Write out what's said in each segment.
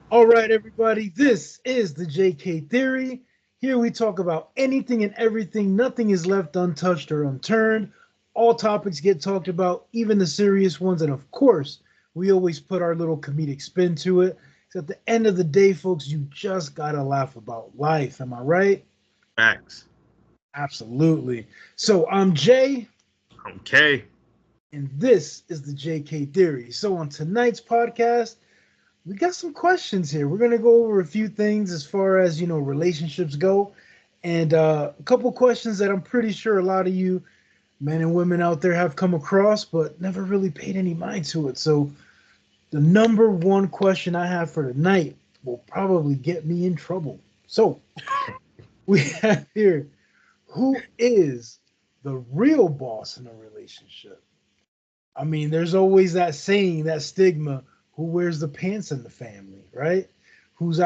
All right, everybody, this is the JK Theory. Here we talk about anything and everything. Nothing is left untouched or unturned. All topics get talked about, even the serious ones. And of course, we always put our little comedic spin to it. So at the end of the day, folks, you just got to laugh about life. Am I right? Facts. Absolutely. So I'm Jay, Okay. and this is the JK Theory. So on tonight's podcast, we got some questions here. We're gonna go over a few things as far as relationships go, and a couple questions that I'm pretty sure a lot of you men and women out there have come across, but never really paid any mind to it. So the number one question I have for tonight will probably get me in trouble. So we have here: who is the real boss in a relationship? I mean, there's always that saying, that stigma, who wears the pants in the family, right? Who's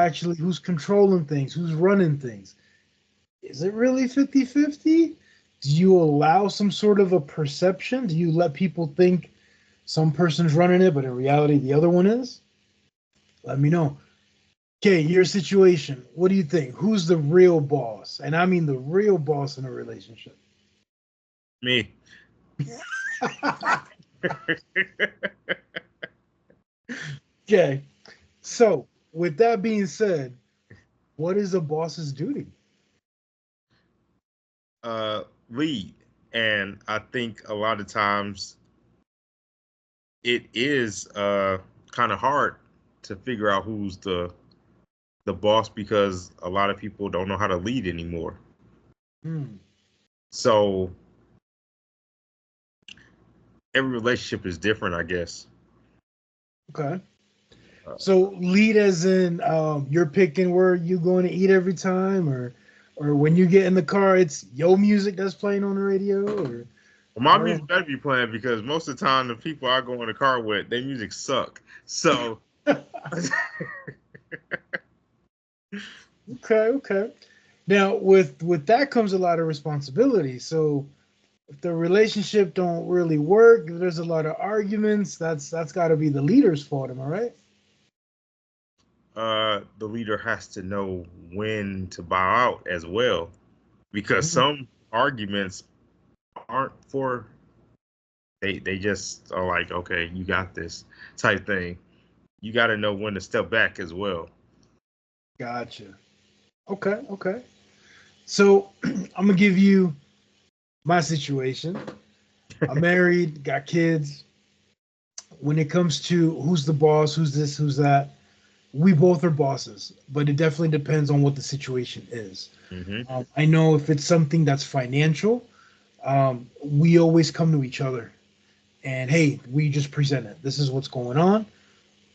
controlling things, who's running things. Is it really 50-50? Do you allow some sort of a perception? Do you let people think some person's running it, but in reality the other one is? Let me know. Okay, your situation. What do you think? Who's the real boss? And I mean the real boss in a relationship. Me. Okay. So, with that being said, what is a boss's duty? Lead. And I think a lot of times it is kind of hard to figure out who's the boss because a lot of people don't know how to lead anymore. Hmm. So every relationship is different, I guess. Okay. Uh, So lead as in you're picking where you going to eat every time, or when you get in the car, it's your music that's playing on the radio, or my I don't music better be playing because most of the time the people I go in the car with, their music suck. So know. Okay, okay. Now with that comes a lot of responsibility. So if the relationship don't really work, if there's a lot of arguments, that's got to be the leader's fault. Am I right? the leader has to know when to bow out as well because Mhm. some arguments aren't for they just are like, okay, you got this type thing. You got to know when to step back as well. Gotcha. Okay, okay. So I'm gonna give you my situation. I'm married, got kids. When it comes to who's the boss, who's this, who's that, we both are bosses, but it definitely depends on what the situation is. Hmm. I know if it's something that's financial, we always come to each other and hey, we just present it. This is what's going on.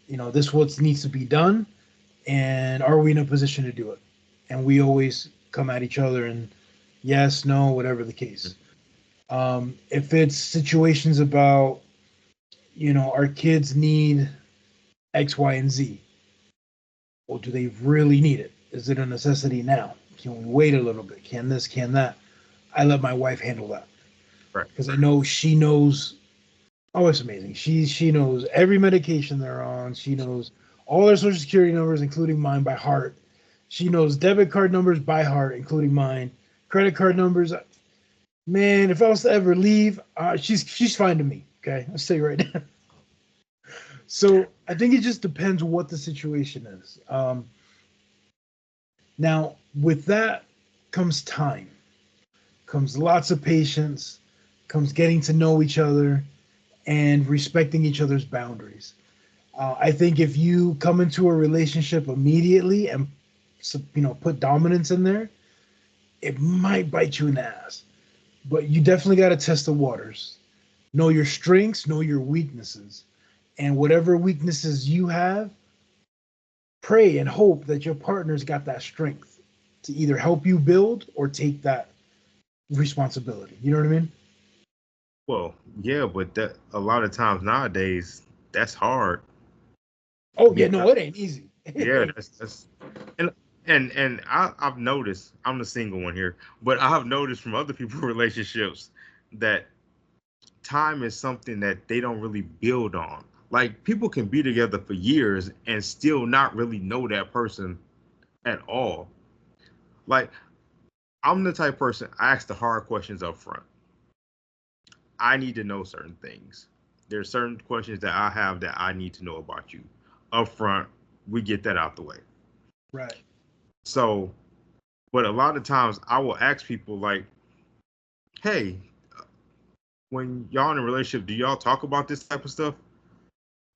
This what needs to be done, and are we in a position to do it? And we always come at each other and yes, no, whatever the case. If it's situations about our kids need X, Y, and Z. Well, do they really need it? Is it a necessity now? Can we wait a little bit? Can this? Can that? I let my wife handle that Right. because I know she knows. Oh, it's amazing. She knows every medication they're on. She knows all their social security numbers, including mine, by heart. She knows debit card numbers by heart, including mine. Credit card numbers. Man, if I was to ever leave, she's fine to me. Okay, I'll say right now. So I think it just depends what the situation is. Now, with that comes time, comes lots of patience, comes getting to know each other and respecting each other's boundaries. I think if you come into a relationship immediately and put dominance in there, it might bite you in the ass. But you definitely got to test the waters. Know your strengths, know your weaknesses, and whatever weaknesses you have, pray and hope that your partner's got that strength to either help you build or take that responsibility. You know what I mean? Well, yeah, but that a lot of times nowadays that's hard Oh yeah, no, because it ain't easy. It yeah, ain't. that's and I've noticed I'm the single one here, but I have noticed from other people's relationships that time is something that they don't really build on. Like people can be together for years and still not really know that person at all. Like I'm the type of person I ask the hard questions up front. I need to know certain things. There's certain questions that I have that I need to know about you. Up front, we get that out the way. Right. So, but a lot of times I will ask people like, hey, when y'all in a relationship, do y'all talk about this type of stuff?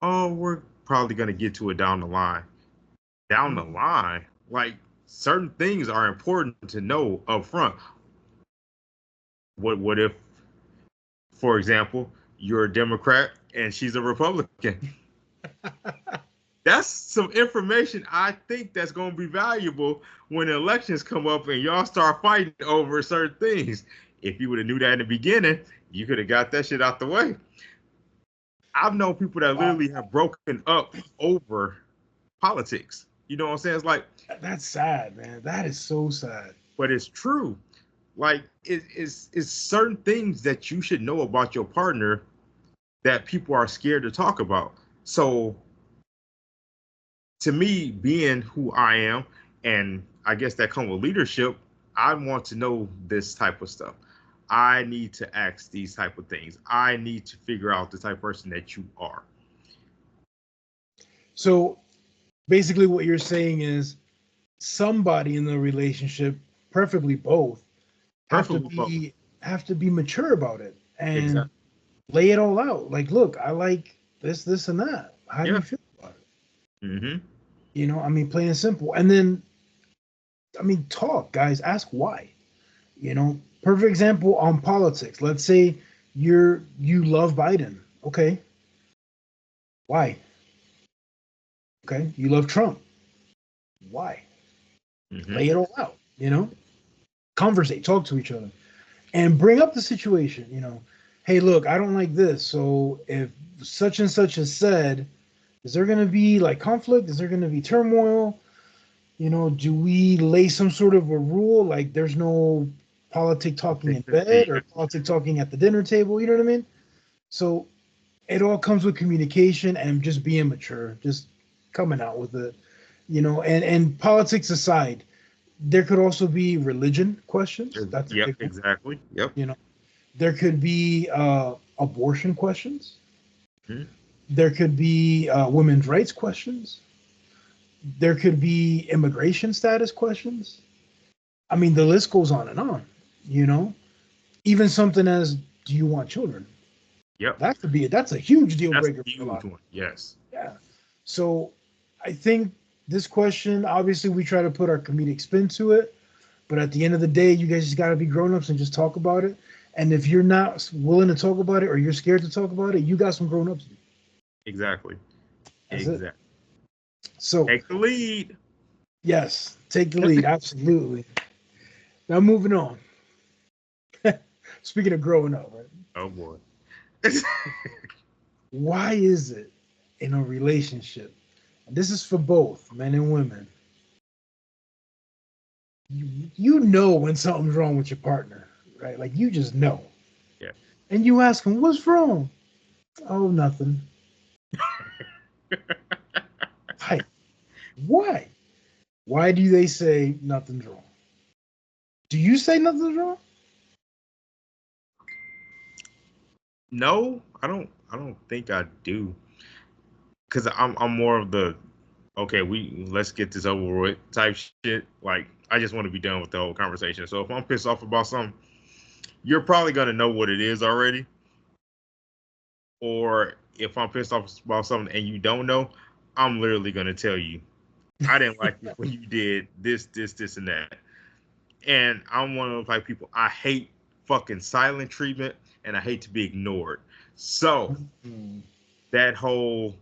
Oh, we're probably gonna get to it down the line. Down the line, like certain things are important to know up front. What if, for example, you're a Democrat and she's a Republican? That's some information I think that's going to be valuable when elections come up and y'all start fighting over certain things. If you would have knew that in the beginning, you could have got that shit out the way. I've known people that literally have broken up over politics. You know what I'm saying? It's like that's sad, man. That is so sad. But it's true. Like it's certain things that you should know about your partner that people are scared to talk about. So to me, being who I am, and I guess that comes with leadership, I want to know this type of stuff. I need to ask these type of things. I need to figure out the type of person that you are. So basically what you're saying is somebody in the relationship, preferably both, have to be mature about it and lay it all out. Like, look, I like this, this, and that. How do you feel about it? Mm-hmm. You know, I mean, plain and simple. And then, I mean, talk, guys. Ask why. You know, perfect example on politics. Let's say you love Biden. Okay, why? Okay, you love Trump. Why? Mm-hmm. Lay it all out. You know, conversate, talk to each other, and bring up the situation. You know, hey, look, I don't like this. So if such and such is said, is there going to be like conflict? Is there going to be turmoil? You know, do we lay some sort of a rule like there's no politic talking in bed or politic talking at the dinner table? You know what I mean? So it all comes with communication and just being mature, just coming out with it, you know. And politics aside, there could also be religion questions. That's a big one. Exactly. Yep. You know, there could be abortion questions. Mm-hmm. There could be women's rights questions. There could be immigration status questions. I mean, the list goes on and on, you know? Even something as, do you want children? Yep. That's a huge deal That's breaker a for a lot. huge one. Yes. Yeah. So I think this question, obviously we try to put our comedic spin to it, but at the end of the day, you guys just gotta be grown-ups and just talk about it. And if you're not willing to talk about it or you're scared to talk about it, you got some grown-ups. Exactly. That's exactly. It. So take the lead. Yes, take the lead. Absolutely. Now moving on. Speaking of growing up, right? Oh boy. Why is it in a relationship, and this is for both men and women, you know when something's wrong with your partner, right? Like you just know. Yeah. And you ask them, what's wrong? Oh, nothing. Why? Why? Why do they say nothing's wrong? Do you say nothing's wrong? No, I don't think I do. Cause I'm more of the okay, let's get this over with type shit. Like I just want to be done with the whole conversation. So if I'm pissed off about something, you're probably gonna know what it is already. Or if I'm pissed off about something and you don't know, I'm literally gonna tell you, I didn't like it when you did this, and that. And I'm one of those like people, I hate fucking silent treatment and I hate to be ignored. So that whole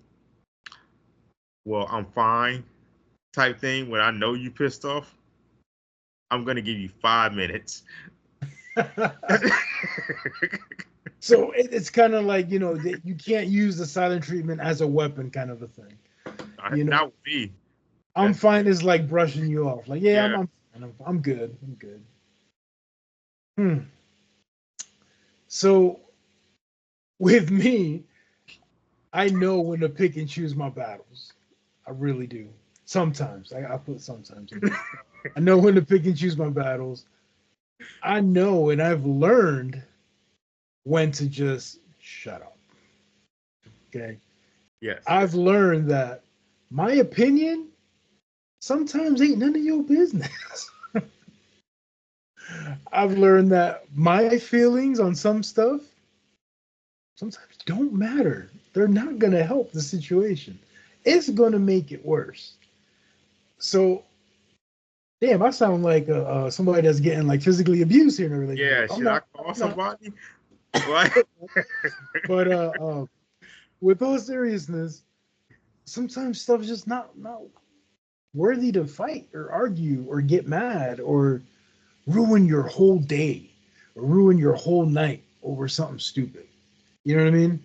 well, I'm fine type thing, when I know you pissed off, I'm gonna give you 5 minutes. So it's kind of like, you know, you can't use the silent treatment as a weapon, kind of a thing. You know, that would be. I'm fine is like brushing you off. Like, yeah, Yeah. I'm good. I'm good. So with me, I know when to pick and choose my battles. I really do. Sometimes I put sometimes. I know when to pick and choose my battles. I know, and I've learned when to just shut up. Okay. Yes. I've learned that my opinion sometimes ain't none of your business. I've learned that my feelings on some stuff sometimes don't matter. They're not going to help the situation. It's going to make it worse. So, damn, I sound like somebody that's getting like physically abused here in a Yeah. relationship. I'm Should I not. call I'm not. somebody? Like, But with all seriousness, sometimes stuff's just not worthy to fight or argue or get mad or ruin your whole day or ruin your whole night over something stupid. You know what I mean?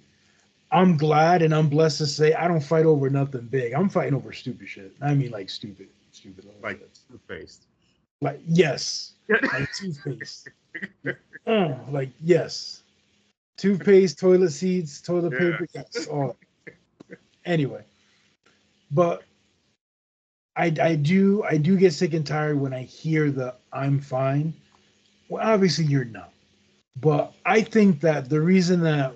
I'm glad and I'm blessed to say I don't fight over nothing big. I'm fighting over stupid shit. I mean, like stupid little like shit. toothpaste. Like yes, like toothpaste. Like yes, toothpaste, toilet seats, toilet Yeah. paper. Yes, all. Anyway, but I do get sick and tired when I hear the I'm fine. Well, obviously you're not. But I think that the reason that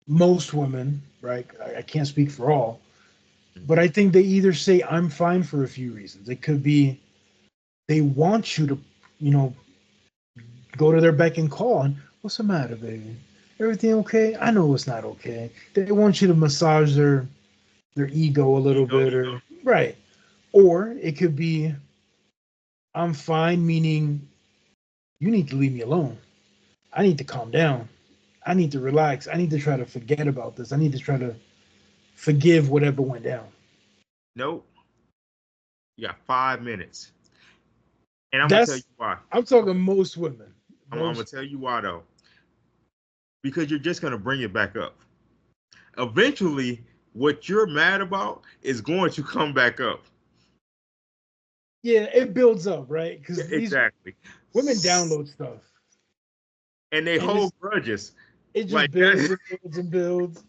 most women, right, I can't speak for all, but I think they either say I'm fine for a few reasons. It could be they want you to, you know, go to their beck and call and what's the matter, baby? Everything okay? I know it's not okay. They want you to massage their ego a little Ego. bit or right. Or it could be I'm fine, meaning you need to leave me alone. I need to calm down. I need to relax. I need to try to forget about this. I need to try to forgive whatever went down. Nope. You got 5 minutes. And I'm gonna tell you That's why. I'm talking most women. I'm gonna Most tell you why though. Because you're just gonna bring it back up. Eventually, what you're mad about is going to come back up. yeah, it builds up, right? Yeah, Because these exactly. women download stuff, And they and hold grudges. it just Like builds that. and builds and builds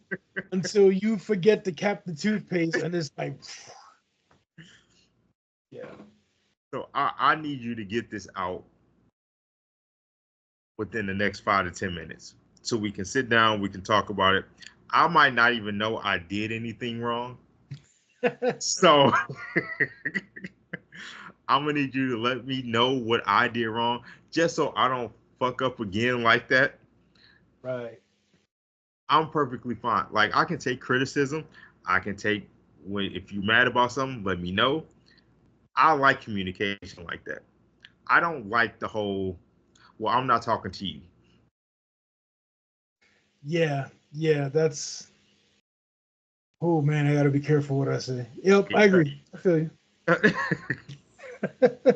until you forget to cap the toothpaste, and it's like, yeah, So I need you to get this out within the next 5 to 10 minutes. So we can sit down, we can talk about it. I might not even know I did anything wrong. So I'm gonna need you to let me know what I did wrong, just so I don't fuck up again like that. right, I'm perfectly fine. Like I can take criticism. I can take when if you're mad about something, let me know. I like communication like that. I don't like the whole, well, I'm not talking to you. yeah, yeah. That's oh man, I got to be careful what I say. Yep, I agree. I feel you.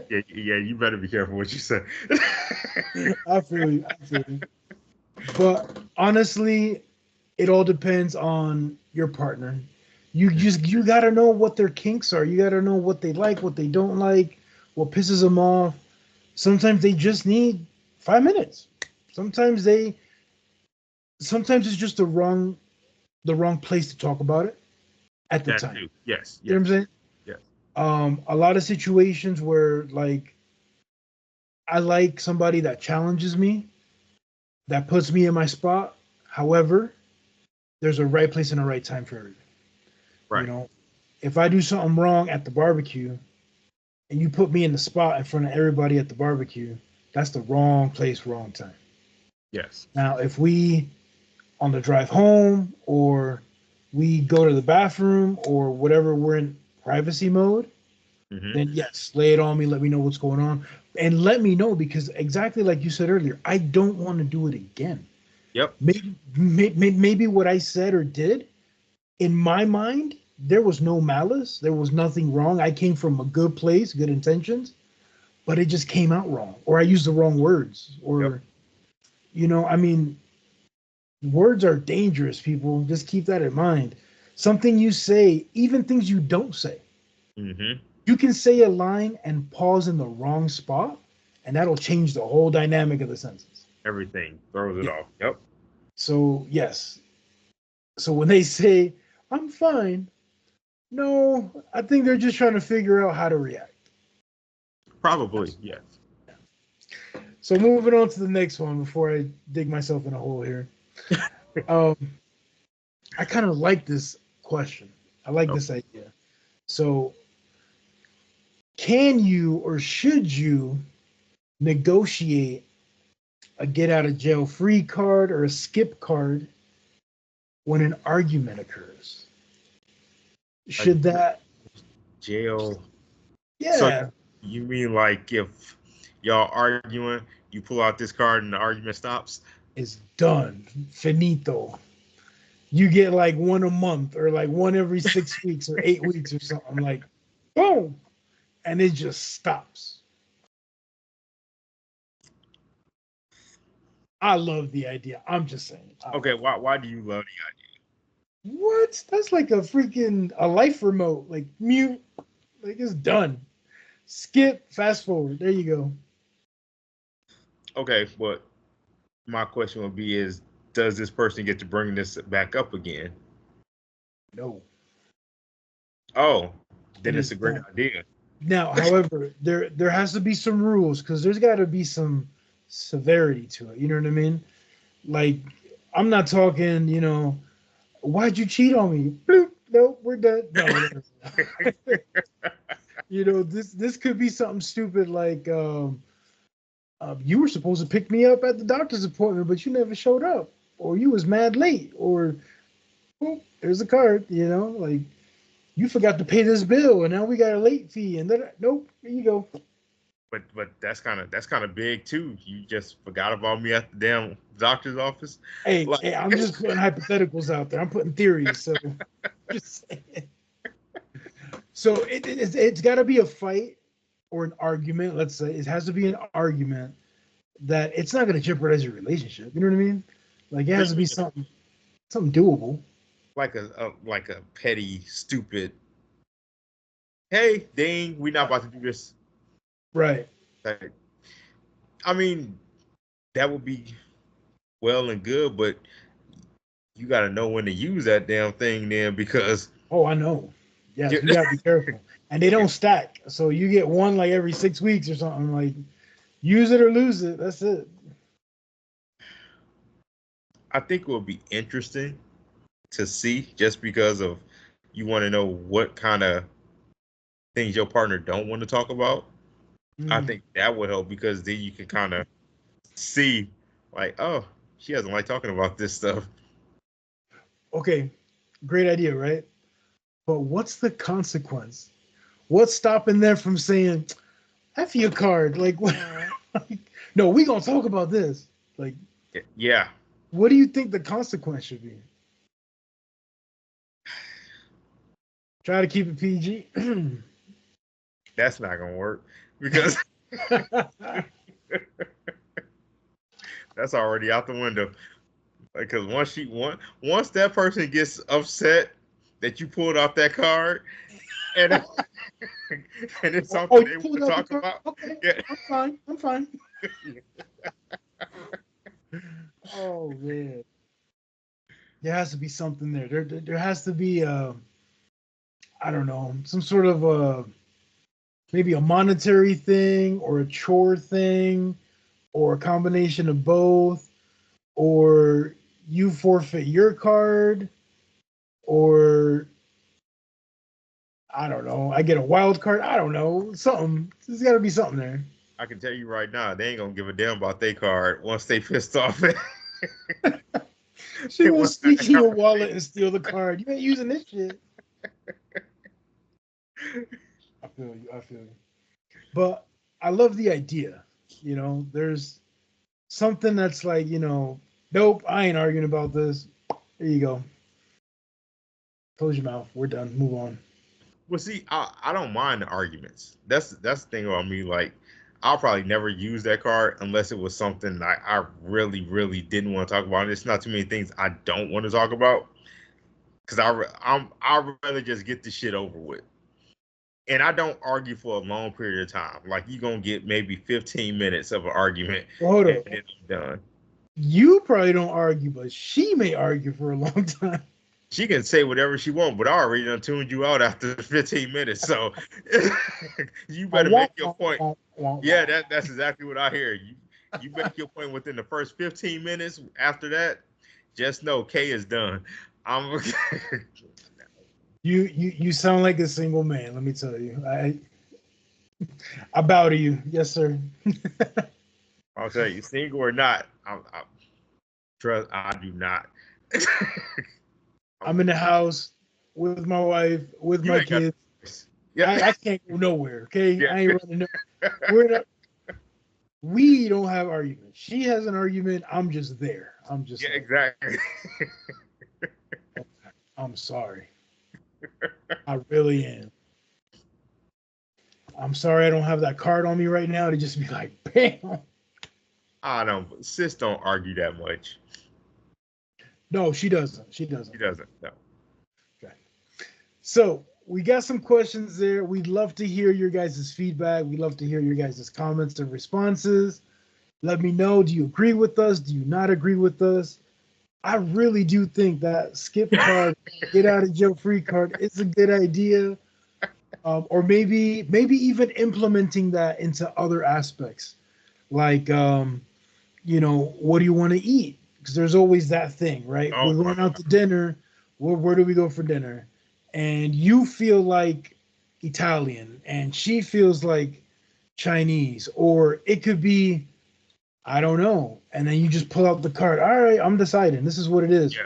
Yeah, you better be careful what you say. I feel you. I feel you. But honestly, it all depends on your partner. You got to know what their kinks are. You got to know what they like, what they don't like, what pisses them off. Sometimes they just need 5 minutes. Sometimes they sometimes it's just the wrong place to talk about it at the That time. too. Yes, You know what yes, I'm saying? yes. A lot of situations where like I like somebody that challenges me, that puts me in my spot. However, there's a right place and a right time for everything. You Right. know, if I do something wrong at the barbecue and you put me in the spot in front of everybody at the barbecue, that's the wrong place, wrong time. Yes. Now, if we on the drive home or we go to the bathroom or whatever, we're in privacy mode, Hmm. then yes, lay it on me, let me know what's going on. And let me know because exactly like you said earlier, I don't want to do it again. Yep. Maybe what I said or did in my mind, there was no malice. There was nothing wrong. I came from a good place, good intentions, but it just came out wrong. Or I used the wrong words. Yep. Or, I mean, words are dangerous, people. Just keep that in mind. Something you say, even things you don't say. Hmm. You can say a line and pause in the wrong spot, and that'll change the whole dynamic of the sentence. Everything throws it Yeah. off. Yep. So, yes. So when they say, I'm fine. No, I think they're just trying to figure out how to react. Probably, yes. So moving on to the next one before I dig myself in a hole here. Um, I kind of like this question. I like this idea. So, can you or should you negotiate a get out of jail free card or a skip card when an argument occurs? Should that? Jail. Yeah. So you mean like if y'all arguing, you pull out this card and the argument stops? It's done. Finito. You get like one a month or like one every 6 weeks or 8 weeks or something. Like, boom. And it just stops. I love the idea. I'm just saying. Okay, why do you love the idea? What? That's like a freaking a life remote. Like mute. Like it's done. Skip, fast forward. There you go. Okay, but my question would be is, does this person get to bring this back up again? No. Oh, then it's a great idea. Now, however, there has to be some rules because there's got to be some severity to it. You know what I mean? Like, I'm not talking, why'd you cheat on me? Bloop, nope, we're done. No. This could be something stupid like you were supposed to pick me up at the doctor's appointment, but you never showed up, or you was mad late, or there's a card, like you forgot to pay this bill, and now we got a late fee, and then nope, here you go. But that's kind of big too. You just forgot about me at the damn doctor's office. Hey, I'm just putting hypotheticals out there. I'm putting theories, so just saying. So it's got to be a fight or an argument. Let's say it has to be an argument that it's not going to jeopardize your relationship. You know what I mean? Like it has to be something doable. Like a petty, stupid. Hey, dang, we're not about to do this. Right. I mean, that would be well and good, but you got to know when to use that damn thing then because. Oh, I know. Yes, you got to be careful. And they don't stack. So you get one like every 6 weeks or something. Like, use it or lose it. That's it. I think it will be interesting to see just because of you want to know what kind of things your partner don't want to talk about. I think that would help because then you can kind of see like, oh, she doesn't like talking about this stuff. Okay, great idea, right? But what's the consequence? What's stopping them from saying, F your card? Like, what? No, we gonna talk about this. Like, yeah. What do you think the consequence should be? Try to keep it PG. That's not gonna work because that's already out the window. Because once that person gets upset that you pulled off that card, and and it's something they want to talk about. Okay, yeah. I'm fine. Oh man, there has to be something there. There has to be I don't know, some sort of maybe a monetary thing or a chore thing or a combination of both, or you forfeit your card, or I don't know, I get a wild card. I don't know, something. There's got to be something there. I can tell you right now, they ain't gonna give a damn about their card once they pissed off. She will sneak in your wallet and steal the card. You ain't using this shit. I feel you. But I love the idea. There's something that's like, nope, I ain't arguing about this. There you go. Close your mouth. We're done. Move on. Well, see, I don't mind the arguments. That's the thing about me. Like, I'll probably never use that card unless it was something I really, really didn't want to talk about. And it's not too many things I don't want to talk about because I'd rather just get this shit over with. And I don't argue for a long period of time. Like, you're going to get maybe 15 minutes of an argument and it's done. You probably don't argue, but she may argue for a long time. She can say whatever she wants, but I already done tuned you out after 15 minutes. So you better make your point. Yeah, that's exactly what I hear. You make your point within the first 15 minutes. After that, just know K is done. I'm You sound like a single man. Let me tell you. I bow to you, yes, sir. I'll tell you, single or not, trust I do not. I'm in the house with my wife, with You my ain't got kids. this. Yeah. I can't go nowhere. Okay, Yeah. I ain't running. We're not. We don't have arguments. She has an argument. I'm just there. I'm just. Yeah, like, exactly. I'm sorry. I really am. I'm sorry I don't have that card on me right now to just be like, bam. I don't. Sis don't argue that much. No, she doesn't. She doesn't. She doesn't. No. Okay. So we got some questions there. We'd love to hear your guys' feedback. We'd love to hear your guys' comments and responses. Let me know. Do you agree with us? Do you not agree with us? I really do think that skip card, get out of jail free card is a good idea. Or maybe even implementing that into other aspects. Like what do you want to eat? Because there's always that thing, right? Oh, We're going out to dinner. Where do we go for dinner? And you feel like Italian, and she feels like Chinese, or it could be, I don't know. And then you just pull out the card. All right, I'm deciding. This is what it is. yeah.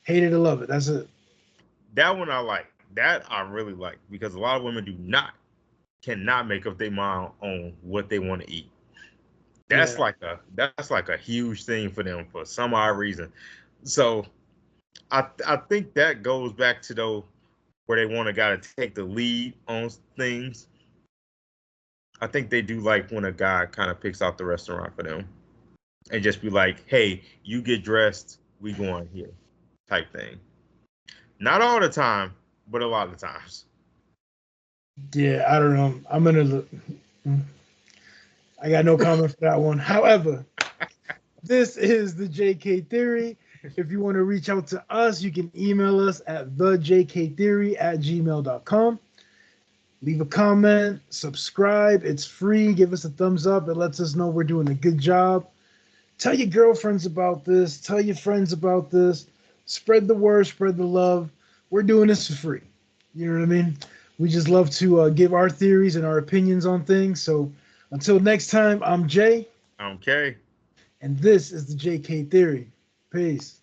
Hate it or love it. That's it. That one I like. That I really like because a lot of women cannot make up their mind on what they want to eat. That's Yeah. like a huge thing for them for some odd reason. So I think that goes back to though where they want to gotta take the lead on things. I think they do like when a guy kind of picks out the restaurant for them and just be like, "Hey, you get dressed, we going here," type thing. Not all the time, but a lot of times. Yeah, I don't know. I'm gonna look. I got no comment for that one. However, this is the JK Theory. If you want to reach out to us, you can email us at thejktheory@gmail.com. Leave a comment, subscribe. It's free. Give us a thumbs up. It lets us know we're doing a good job. Tell your girlfriends about this. Tell your friends about this. Spread the word, spread the love. We're doing this for free. You know what I mean? We just love to give our theories and our opinions on things. So until next time, I'm Jay. Okay. And this is the JK Theory. Peace.